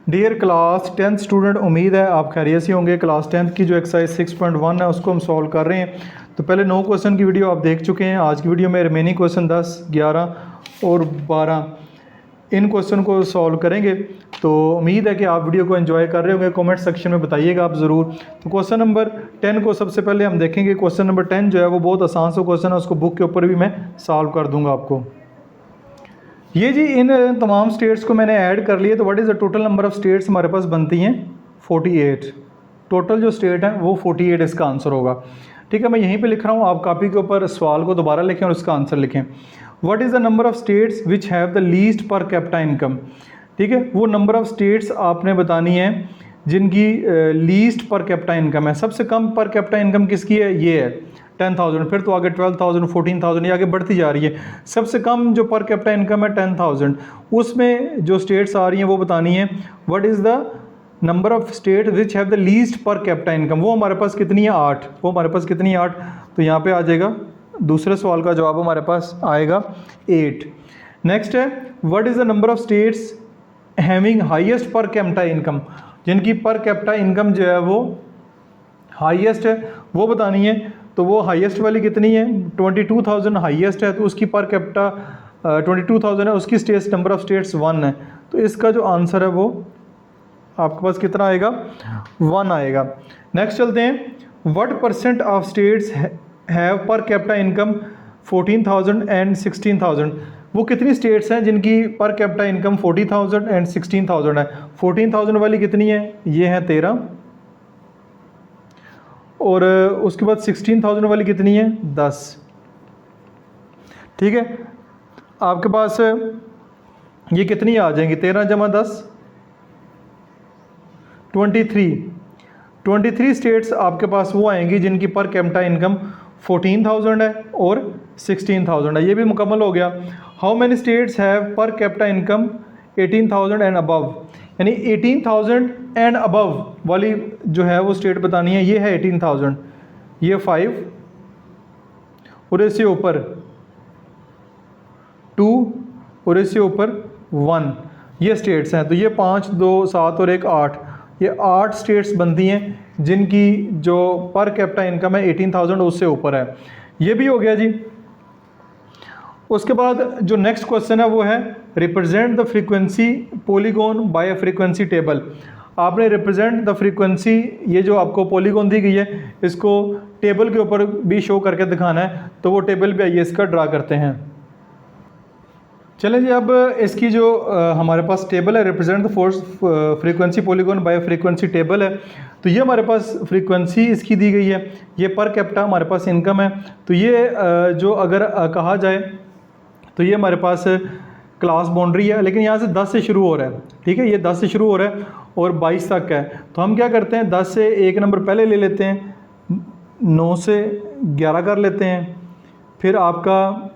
Dear class 10th student, उम्मीद है आप खैरियत से होंगे। क्लास 10th की जो एक्सरसाइज 6.1 है उसको हम सॉल्व कर रहे हैं। तो पहले 9 क्वेश्चन की वीडियो आप देख चुके हैं। आज की वीडियो में रिमेनिंग क्वेश्चन 10, 11 और 12 इन क्वेश्चन को सॉल्व करेंगे। तो उम्मीद है कि आप वीडियो को एंजॉय कर रहे होंगे। कमेंट सेक्शन में बताइएगा आप ज़रूर। तो क्वेश्चन नंबर 10 को सबसे पहले हम देखेंगे। क्वेश्चन नंबर 10 जो है वो बहुत आसान सा क्वेश्चन है, उसको बुक के ऊपर भी मैं सॉल्व कर दूंगा आपको। ये जी इन तमाम स्टेट्स को मैंने ऐड कर लिया। तो what is the total number of states हमारे पास बनती हैं 48। टोटल जो स्टेट है वो 48 इसका आंसर होगा। ठीक है, मैं यहीं पे लिख रहा हूँ, आप कॉपी के ऊपर सवाल को दोबारा लिखें और उसका आंसर लिखें। What is the number of states which have the least per capita income. ठीक है, वो नंबर ऑफ़ स्टेट्स आपने बतानी है जिनकी लीस्ट पर कैपिटा इनकम है। सबसे कम पर कैपिटा इनकम किसकी है, ये है 10,000। फिर तो आगे 12,000, 14,000 ये आगे बढ़ती जा रही है। सबसे कम जो पर कैपिटा इनकम है 10,000, उसमें जो स्टेट्स आ रही हैं वो बतानी है। What is the number of state which have the least per capita income. वो हमारे पास कितनी है, 8। वो हमारे पास कितनी है, 8। तो यहाँ पे आ जाएगा, दूसरे सवाल का जवाब हमारे पास आएगा 8। नेक्स्ट है, what is the number of states having highest per capita income. जिनकी पर कैपिटा इनकम जो है वो हाईएस्ट है वो बतानी है। तो वो हाईएस्ट वाली कितनी है, 22,000 हाईएस्ट है, तो उसकी पर कैपिटा 22,000 है, उसकी स्टेट्स नंबर ऑफ स्टेट्स 1 है। तो इसका जो आंसर है वो आपके पास कितना आएगा, 1 आएगा। नेक्स्ट चलते हैं, what percent of states have per capita income 14,000 and 16,000। वो कितनी स्टेट्स हैं जिनकी पर कैपिटा इनकम 40,000 एंड 16,000 है। 14,000 वाली कितनी है, ये है 13, और उसके बाद 16,000 वाली कितनी है, 10। ठीक है, आपके पास ये कितनी आ जाएंगी, 13 जमा 10 23 स्टेट्स आपके पास वो आएंगी जिनकी पर कैपिटा इनकम 14,000 है और 16,000 है। ये भी मुकम्मल हो गया। How many states have per capita income 18,000 and above. यानी 18,000 एंड अबव वाली जो है वो स्टेट बतानी है। ये है 18,000, ये 5 और इससे ऊपर 2 और इससे ऊपर 1, ये स्टेट्स हैं। तो ये 5, 2, 7 और 1 8, ये 8 स्टेट्स बनती हैं जिनकी जो पर कैपिटा इनकम है 18,000 उससे ऊपर है। ये भी हो गया जी। उसके बाद जो नेक्स्ट क्वेश्चन है वो है, represent the frequency polygon by a frequency table. आपने रिप्रेजेंट द फ्रीक्वेंसी, ये जो आपको पॉलीगॉन दी गई है, इसको टेबल के ऊपर भी शो करके दिखाना है। तो वो टेबल भी आइए इसका ड्रा करते हैं। चलें जी, अब इसकी जो हमारे पास टेबल है, represent the force frequency polygon bye frequency table है। तो ये हमारे पास फ्रीक्वेंसी इसकी दी गई है, ये पर कैपिटा हमारे पास इनकम है। तो ये जो अगर कहा जाए तो ये हमारे पास क्लास बाउंड्री है, लेकिन यहाँ से 10 से शुरू हो रहा है। ठीक है, ये 10 से शुरू हो रहा है और 22 तक है। तो हम क्या करते हैं, 10 से एक नंबर पहले ले लेते हैं, 9 से 11 कर लेते हैं, फिर आपका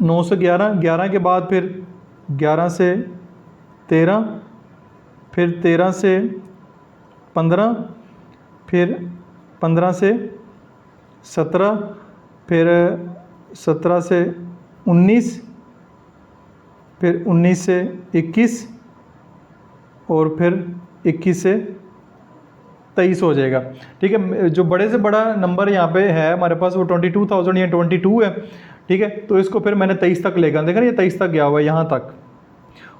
9 से 11, 11 के बाद फिर 11 से 13, फिर 13 से 15, फिर 15 से 17, फिर 17 से 19, फिर 19 से 21 और फिर 21 से 23 हो जाएगा। ठीक है, जो बड़े से बड़ा नंबर यहाँ पे है हमारे पास वो 22,000 या 22 है। ठीक है, तो इसको फिर मैंने 23 तक लेगा। देखा ना, ये 23 तक गया हुआ है यहाँ तक,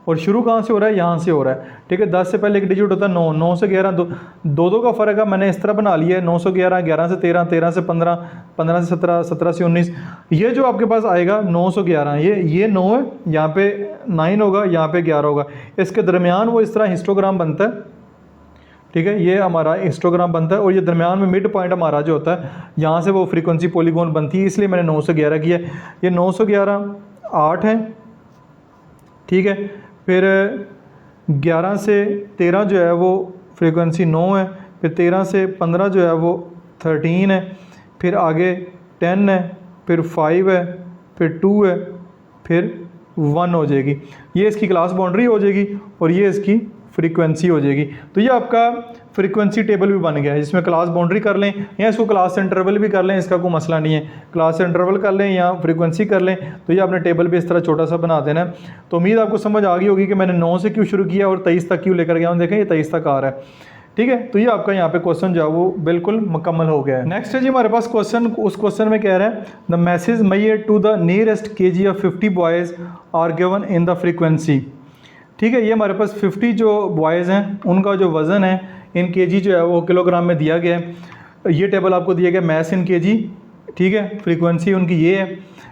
और शुरू कहाँ से हो रहा है, यहाँ से हो रहा है। ठीक है, 10 से पहले एक डिजिट होता है 9, 9 से 11 दो का फ़र्क है, मैंने इस तरह बना लिया है। 9 से 11, 11 से 13, 13 से 15, 15 से 17, 17 से 19। ये जो आपके पास आएगा 9 से 11, ये 9 है, यहाँ पे 9 होगा, यहाँ पे 11 होगा। इसके दरमियान वो इस तरह हिस्टोग्राम बनता है। ठीक है, ये हमारा हिस्टोग्राम बनता है, और ये दरमियान में मिड पॉइंट हमारा जो होता है, यहाँ से वो फ्रीक्वेंसी पॉलीगॉन बनती है, इसलिए मैंने 9 से 11 किया। ये 9 से 11 8 है। ठीक है, फिर 11 से 13 जो है वो फ्रीक्वेंसी 9 है, फिर 13 से 15 जो है वो 13 है, फिर आगे 10 है, फिर 5 है, फिर 2 है, फिर 1 हो जाएगी। ये इसकी क्लास बाउंड्री हो जाएगी और ये इसकी फ्रीक्वेंसी हो जाएगी। तो ये आपका फ्रीक्वेंसी टेबल भी बन गया है, जिसमें क्लास बाउंड्री कर लें या इसको क्लास इंटरवल भी कर लें, इसका कोई मसला नहीं है। क्लास इंटरवल कर लें या फ्रीक्वेंसी कर लें, तो ये आपने टेबल भी इस तरह छोटा सा बना देना है। तो उम्मीद आपको समझ आ गई होगी कि मैंने 9 से क्यों शुरू किया और 23 तक क्यों लेकर गया हूँ। देखें ये 23 तक आ रहा है, ठीक है। तो ये आपका यहाँ पे क्वेश्चन जो है वो बिल्कुल मुकम्मल हो गया है। नेक्स्ट है जी हमारे पास क्वेश्चन, उस क्वेश्चन में कह रहा है the message made to the nearest kg of 50 boys are given in the frequency. ठीक है, ये हमारे पास 50 जो बॉयज़ हैं उनका जो वज़न है इन केजी जो है वो किलोग्राम में दिया गया है। ये टेबल आपको दिया गया मैस इन केजी, ठीक है। फ्रीक्वेंसी उनकी ये है,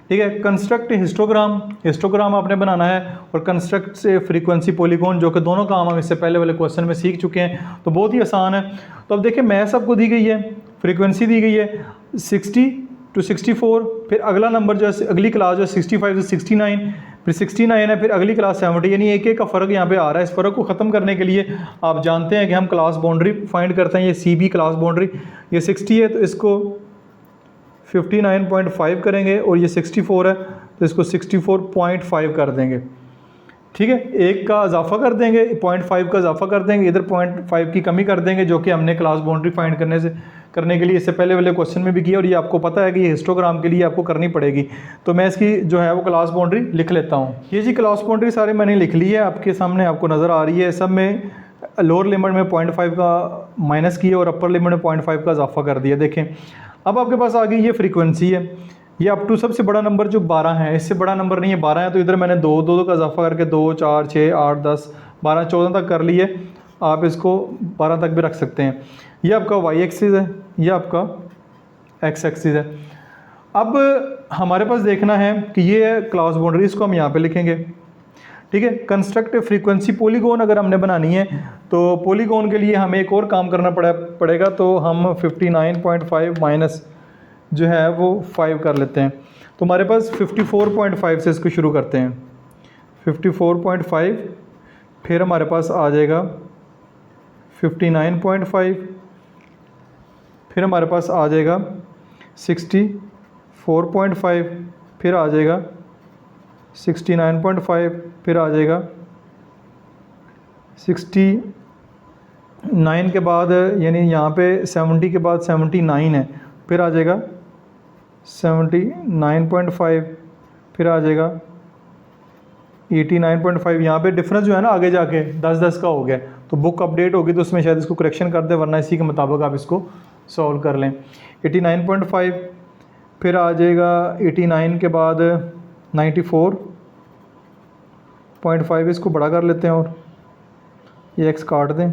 ठीक है। कंस्ट्रक्ट हिस्टोग्राम, हिस्टोग्राम आपने बनाना है, और कंस्ट्रक्ट से फ्रीक्वेंसी पॉलीगॉन, जो कि दोनों काम हम इससे पहले वाले क्वेश्चन में सीख चुके हैं, तो बहुत ही आसान है। तो अब देखिए मैथ आपको दी गई है, फ्रीक्वेंसी दी गई है 60 to 64, फिर अगला नंबर जो है अगली क्लास जो है 65 से 69, फिर 69 है, फिर अगली क्लास 70, यानी एक एक का फ़र्क यहाँ पे आ रहा है। इस फ़र्क को ख़त्म करने के लिए आप जानते हैं कि हम क्लास बाउंड्री फाइंड करते हैं। ये CB क्लास बाउंड्री, ये 60 है तो इसको 59.5 करेंगे, और ये 64 है तो इसको 64.5 कर देंगे, ठीक है। एक का इजाफा कर देंगे, 0.5 का इजाफा कर देंगे, इधर 0.5 की कमी कर देंगे, जो कि हमने क्लास बाउंड्री फाइंड करने के लिए इससे पहले वाले क्वेश्चन में भी किया, और ये आपको पता है कि ये हिस्टोग्राम के लिए आपको करनी पड़ेगी। तो मैं इसकी जो है वो क्लास बाउंड्री लिख लेता हूँ। ये जी क्लास बाउंड्री सारी मैंने लिख ली है, आपके सामने आपको नज़र आ रही है। सब में लोअर लिमिट में 0.5 का माइनस किया और अपर लिमिट में 0.5 का इजाफा कर दिया। देखें अब आपके पास आ गई ये फ्रीक्वेंसी है, ये अप टू सबसे बड़ा नंबर जो 12 है, इससे बड़ा नंबर नहीं है 12 है, तो इधर मैंने 2 का इजाफा करके 2 4 6 8 10 12 14 तक कर लिए। आप इसको 12 तक भी रख सकते हैं। ये आपका y एक्सिस है, ये आपका x एक्सिस है। अब हमारे पास देखना है कि ये क्लास बाउंड्री, इसको हम यहाँ पे लिखेंगे, ठीक है। कंस्ट्रक्ट फ्रीक्वेंसी पॉलीगॉन अगर हमने बनानी है तो पॉलीगॉन के लिए हमें एक और काम करना पड़ेगा। तो हम 59.5 माइनस जो है वो 5 कर लेते हैं। तो हमारे पास 54.5 से इसको शुरू करते हैं, 54.5, फिर हमारे पास आ जाएगा 59.5, फिर हमारे पास आ जाएगा 64.5, फिर आ जाएगा 69.5, फिर आ जाएगा 69 के बाद, यानी यहाँ पे 70 के बाद 79 है, फिर आ जाएगा 79.5, फिर आ जाएगा 89.5। यहाँ पे डिफरेंस जो है ना आगे जाके 10-10 का हो गया, तो बुक अपडेट होगी तो उसमें शायद इसको करेक्शन कर दे, वरना इसी के मुताबिक आप इसको सॉल्व कर लें। 89.5, फिर आ जाएगा 89 के बाद 94.5, इसको बड़ा कर लेते हैं और ये एक्स काट दें।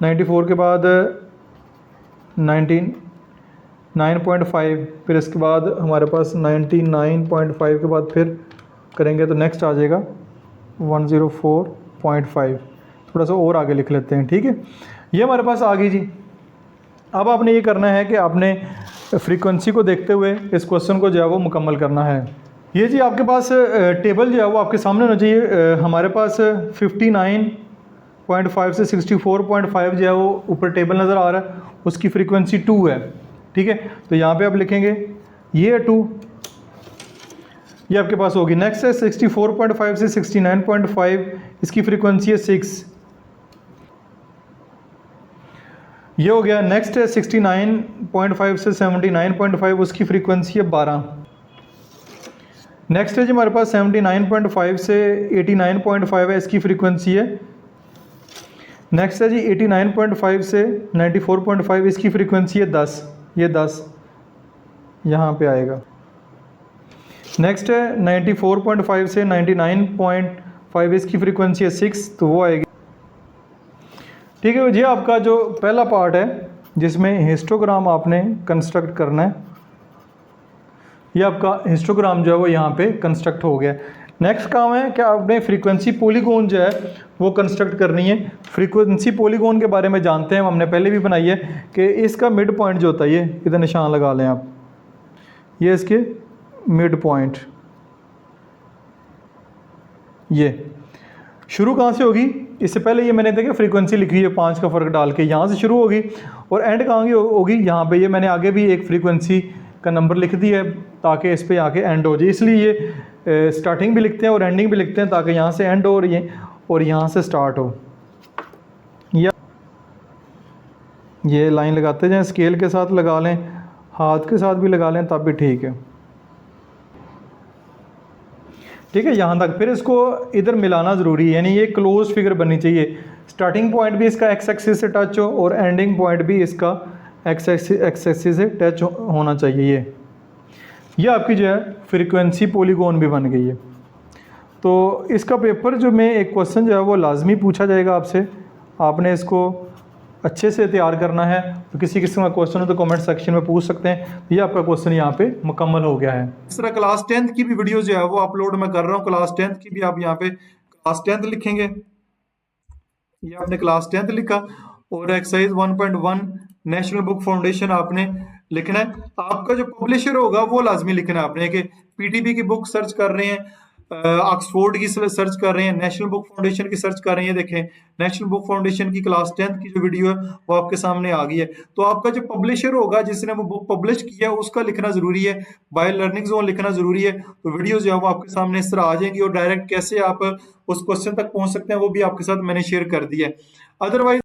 94 के बाद 99.5, फिर इसके बाद हमारे पास 99.5 के बाद फिर करेंगे तो नेक्स्ट आ जाएगा 104.5। थोड़ा सा और आगे लिख लेते हैं, ठीक है। ये हमारे पास आ गई जी। अब आपने ये करना है कि आपने फ्रीक्वेंसी को देखते हुए इस क्वेश्चन को जो है वो मुकम्मल करना है। ये जी आपके पास टेबल जो है वो आपके सामने होना चाहिए। हमारे पास 59.5 से 64.5 जो है वो ऊपर टेबल नज़र आ रहा है, उसकी फ्रीक्वेंसी 2 है, ठीक है। तो यहाँ पे आप लिखेंगे ये है 2, ये आपके पास होगी। नेक्स्ट है 64.5 से 69.5, इसकी फ्रीक्वेंसी है 6, ये हो गया। नेक्स्ट है 69.5 से 79.5, उसकी फ्रीक्वेंसी है 12। नेक्स्ट है जी हमारे पास 79.5 से 89.5 है, इसकी फ्रीक्वेंसी है। नेक्स्ट है जी 89.5 से 94.5, इसकी फ्रीक्वेंसी है 10, ये 10 यहाँ पे आएगा। नेक्स्ट है 94.5 से 99.5, इसकी फ्रीक्वेंसी है 6, तो वो आएगी, ठीक है। ये आपका जो पहला पार्ट है जिसमें हिस्टोग्राम आपने कंस्ट्रक्ट करना है, ये आपका हिस्टोग्राम जो है वो यहाँ पे कंस्ट्रक्ट हो गया। नेक्स्ट काम है कि आपने फ्रीक्वेंसी पॉलीगॉन जो है वो कंस्ट्रक्ट करनी है। फ्रीक्वेंसी पॉलीगॉन के बारे में जानते हैं, हमने पहले भी बनाई है कि इसका मिड पॉइंट जो होता है, ये इधर निशान लगा लें आप, ये इसके मिड पॉइंट, ये शुरू कहाँ से होगी। इससे पहले ये मैंने देखा फ्रीक्वेंसी लिखी है 5 का फ़र्क डाल के, यहाँ से शुरू होगी और एंड कहाँ की होगी, यहाँ पे। ये मैंने आगे भी एक फ्रीक्वेंसी का नंबर लिख दिया है ताकि इस पे आके एंड हो जाए, इसलिए ये स्टार्टिंग भी लिखते हैं और एंडिंग भी लिखते हैं ताकि यहाँ से एंड हो और यहाँ से स्टार्ट हो। ये लाइन लगाते जाएं, स्केल के साथ लगा लें, हाथ के साथ भी लगा लें तब भी ठीक है। ठीक है, यहाँ तक। फिर इसको इधर मिलाना ज़रूरी है, यानी ये क्लोज फिगर बननी चाहिए। स्टार्टिंग पॉइंट भी इसका एक्स एक्सिस से टच हो और एंडिंग पॉइंट भी इसका एक्स एक्सिस से टच होना चाहिए। ये आपकी जो है फ्रीक्वेंसी पॉलीगॉन भी बन गई है। तो इसका पेपर जो में एक क्वेश्चन जो है वो लाजमी पूछा जाएगा आपसे, आपने इसको अच्छे से तैयार करना है। तो किसी किस्म का क्वेश्चन हो तो कमेंट सेक्शन में पूछ सकते हैं। ये आपका क्वेश्चन यहाँ पे मुकम्मल हो गया है। इस तरह क्लास 10th की भी वीडियो जो है वो अपलोड मैं कर रहा हूँ। क्लास 10th की भी आप यहाँ पे क्लास 10th लिखेंगे, ये आपने क्लास 10th लिखा, और एक्सरसाइज 1.1 नेशनल बुक फाउंडेशन आपने लिखना है। आपका जो पब्लिशर होगा वो लाजमी लिखना है आपने, कि पीटीबी की बुक सर्च कर रहे हैं, ऑक्सफोर्ड की सर्च कर रहे हैं, नेशनल बुक फाउंडेशन की सर्च कर रहे हैं। ये देखें, नेशनल बुक फाउंडेशन की क्लास 10th की जो वीडियो है वो आपके सामने आ गई है। तो आपका जो पब्लिशर होगा जिसने वो बुक पब्लिश किया है उसका लिखना जरूरी है, बाय लर्निंग जोन लिखना जरूरी है। तो वीडियो जो है वो आपके सामने इस तरह आ जाएंगी, और डायरेक्ट कैसे आप उस क्वेश्चन तक पहुंच सकते हैं वो भी आपके साथ मैंने शेयर कर दिया है। अदरवाइज